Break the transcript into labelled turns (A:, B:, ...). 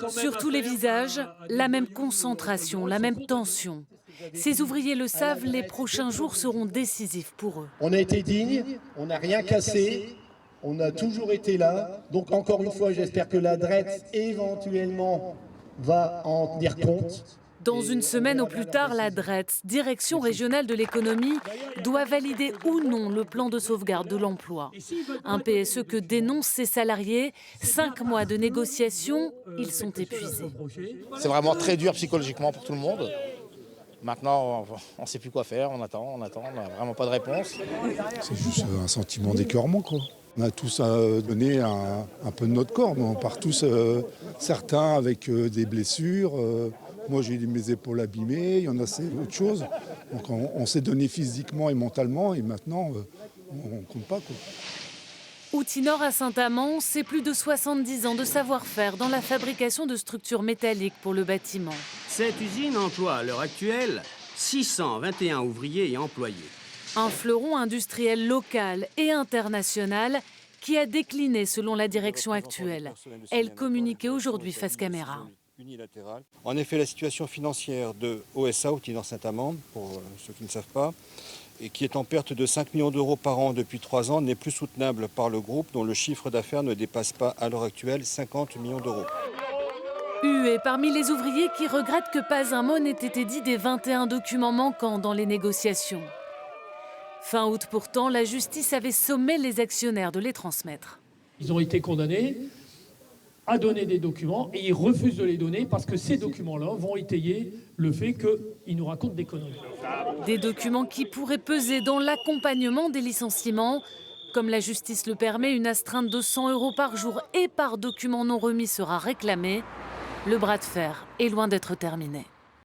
A: Sur tous les visages, la même concentration, la même tension. Ces ouvriers le savent, les prochains jours seront décisifs pour eux.
B: On a été dignes, on n'a rien cassé, on a toujours été là. Donc encore une fois, j'espère que la DRET éventuellement va en tenir compte.
A: Dans une semaine au plus tard, la DRET, Direction régionale de l'économie, doit valider ou non le plan de sauvegarde de l'emploi. Un PSE que dénoncent ses salariés. 5 mois de négociations, ils sont épuisés.
C: C'est vraiment très dur psychologiquement pour tout le monde. Maintenant, on ne sait plus quoi faire, on attend, on n'a vraiment pas de réponse.
D: C'est juste un sentiment d'écœurement, quoi. On a tous donné un peu de notre corps, mais on part tous, certains avec des blessures. Moi, j'ai mes épaules abîmées, il y en a, c'est autre chose. Donc on s'est donné physiquement et mentalement, et maintenant, on ne compte pas, quoi.
A: Outinor à Saint-Amand, c'est plus de 70 ans de savoir-faire dans la fabrication de structures métalliques pour le bâtiment.
E: Cette usine emploie à l'heure actuelle 621 ouvriers et employés.
A: Un fleuron industriel local et international qui a décliné selon la direction actuelle. Elle communiquait aujourd'hui face caméra.
F: En effet, la situation financière de OSA, Outinor Saint-Amand, pour ceux qui ne savent pas, et qui est en perte de 5 millions d'euros par an depuis 3 ans, n'est plus soutenable par le groupe dont le chiffre d'affaires ne dépasse pas à l'heure actuelle 50 millions d'euros.
A: Hué parmi les ouvriers qui regrettent que pas un mot n'ait été dit des 21 documents manquants dans les négociations. Fin août pourtant, la justice avait sommé les actionnaires de les transmettre.
G: Ils ont été condamnés à donner des documents et ils refusent de les donner parce que ces documents-là vont étayer le fait qu'ils nous racontent des conneries.
A: Des documents qui pourraient peser dans l'accompagnement des licenciements. Comme la justice le permet, une astreinte de 100 € par jour et par document non remis sera réclamée. Le bras de fer est loin d'être terminé.